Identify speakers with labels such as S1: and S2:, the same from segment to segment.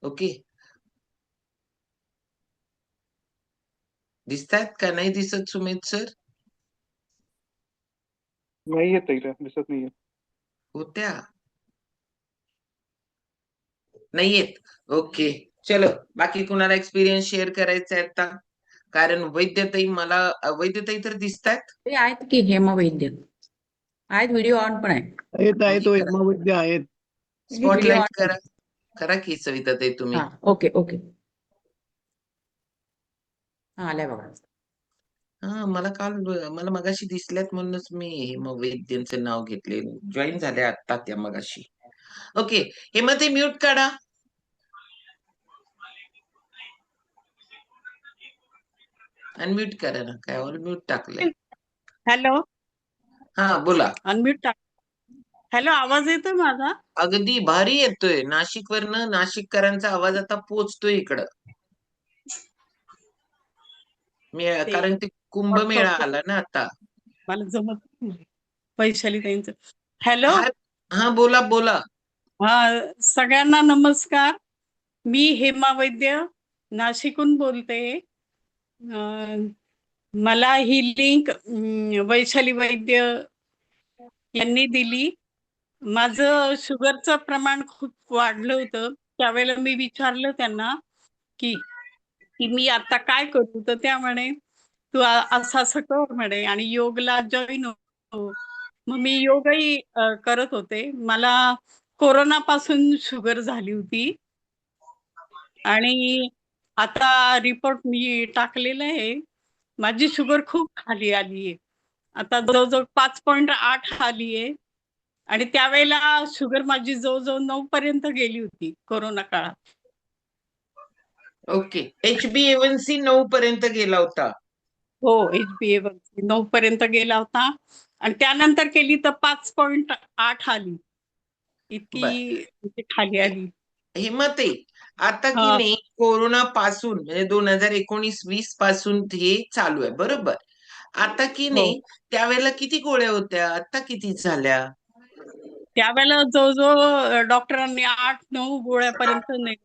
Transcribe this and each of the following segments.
S1: Okay. दिसतायत का नाही दिसत सुमित सर?
S2: नाही येत ताई, दिसत नाहीये.
S1: होत्या नाही येत. ओके, चलो. बाकी कुणाला एक्सपिरियन्स शेअर करायचा आहे आता? कारण वैद्यताई मला वैद्यताई तर दिसतायत.
S3: ते आहेत की हेमा वैद्य आहेत, व्हिडिओ ऑन पण आहे.
S4: आहेत आहेत, तो हेमा वैद्य आहेत.
S1: स्पॉटलाइट करा करा की सविताताई तुम्ही.
S3: हा, ओके ओके. हा, आलाय बघा.
S1: हा, मला मगाशी दिसल्यात म्हणूनच मी हेमा वैद्यांचं नाव घेतले. जॉईन झाले आता त्या मगाशी. ओके, हेमा ते म्यूट काढा. अनम्यूट करा ना, काय ऑल म्यूट टाकलंय.
S5: हॅलो,
S1: हा बोला.
S5: अनम्यूट टाक. हॅलो, आवाज येतोय माझा?
S1: अगदी भारी येतोय. नाशिकवरनं नाशिककरांचा आवाज आता पोचतोय इकडं. कारण ते कुंभमेळा आला ना आता.
S5: मला जमत नाही. वैशाली ताईंचं. हॅलो,
S1: हा बोला बोला.
S5: हा, सगळ्यांना नमस्कार. मी हेमा वैद्य नाशिकहून बोलते. मला ही लिंक वैशाली वैद्य यांनी दिली. माझं शुगरचं प्रमाण खूप वाढलं होतं. त्यावेळेला मी विचारलं त्यांना की मी आता काय करू, तर त्या म्हणे तू असं असं कर म्हणे आणि योगला जॉईन हो. मग मी योगही करत होते. मला कोरोनापासून शुगर झाली होती आणि आता रिपोर्ट मी टाकलेला आहे. माझी शुगर खूप खाली आली आहे. आता जवळजवळ 5.8 आली आहे आणि त्यावेळेला शुगर माझी जवळजवळ 9 पर्यंत गेली होती कोरोना काळात.
S1: ओके, HbA1c 9 पर्यंत गेला होता.
S5: हो, HbA1c 9 पर्यंत गेला होता आणि त्यानंतर केली तर 5.8 आली. इतकी खाली आली.
S1: हिमते आता की
S5: हा.
S1: नाही, कोरोना पासून म्हणजे 2019-20 पासून हे चालू आहे बरोबर. आता की
S5: हो.
S1: नाही, त्यावेळेला किती गोळ्या होत्या, आता किती झाल्या?
S5: त्यावेळेला जवळजवळ डॉक्टरांनी 8-9 गोळ्यापर्यंत नाही.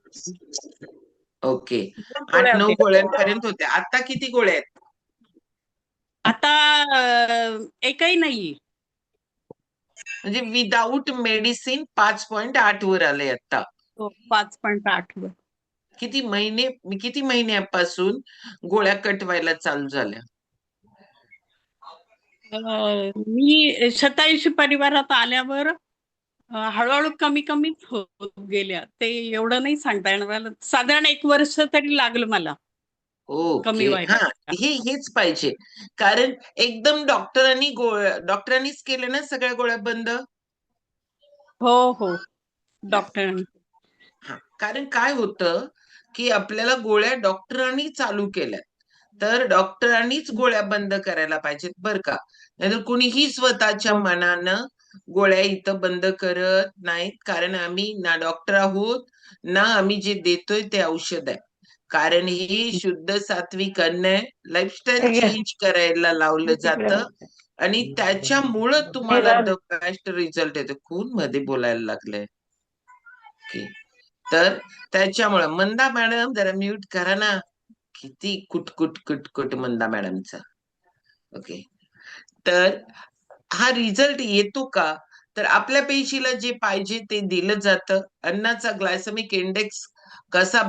S1: ओके,
S5: गोळ्या
S1: 8-9
S5: होत्या.
S1: गोळ्यांपर्यंत होत्या. आता किती गोळ्या आहेत?
S5: आता एकही नाही.
S1: म्हणजे विदाऊट मेडिसिन 5.8 वर आले आता.
S5: 5.8 वर.
S1: किती महिन्यापासून गोळ्या कट व्हायला चालू झाल्या?
S5: मी 27 परिवारात आल्यावर हळूहळू कमी कमीच होत गेल्या. ते एवढं नाही सांगता येणार मला. साधारण 1 वर्ष तरी लागलं मला कमी
S1: ओके,
S5: व्हायला.
S1: हा, हेच पाहिजे. कारण एकदम डॉक्टरांनीच केलं ना सगळ्या गोळ्या बंद.
S5: हो हो, डॉक्टरांनी.
S1: हा, कारण काय होतं की आपल्याला गोळ्या डॉक्टरांनी चालू केल्या, तर डॉक्टरांनीच गोळ्या बंद करायला पाहिजेत बर का. नाहीतर कुणीही स्वतःच्या मनानं गोळ्या इथं बंद करत नाहीत. कारण आम्ही ना डॉक्टर आहोत, ना आम्ही जे देतोय ते औषध आहे. कारण ही शुद्ध सात्विक अन्न आहे. लाईफस्टाईल चेंज करायला लावलं जातं आणि त्याच्यामुळं तुम्हाला द बेस्ट रिझल्ट येतो. खून मध्ये बोलायला लागलंय की, तर त्याच्यामुळं मंदा मॅडम जरा म्यूट करा ना. किती कुटकुट कुटकुट मंदा मॅडमचा. ओके, तर हा रिझल्ट येतो का, तर आपल्या पेशीला जे पाहिजे ते दिलं जातं. अन्नाचा ग्लायसेमिक इंडेक्स कसा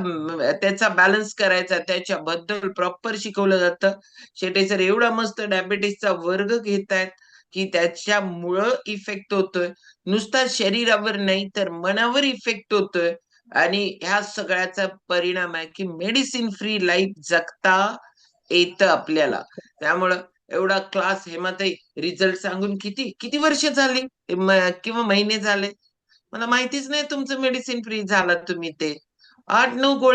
S1: त्याचा बॅलन्स करायचा त्याच्याबद्दल प्रॉपर शिकवलं जातं. शेटे सर एवढा मस्त डायबिटीसचा वर्ग घेतायत की त्याच्यामुळं इफेक्ट होतोय. नुसता शरीरावर नाही तर मनावर इफेक्ट होतोय. आणि ह्या सगळ्याचा परिणाम आहे की मेडिसिन फ्री लाईफ जगता येतं आपल्याला. त्यामुळं एवढा क्लास हेमाताई रिझल्ट सांगून किती किती वर्ष झाली किंवा महिने झाले मला माहितीच नाही तुमचं मेडिसिन फ्री झाला तुम्ही ते 8-9 गोळ्या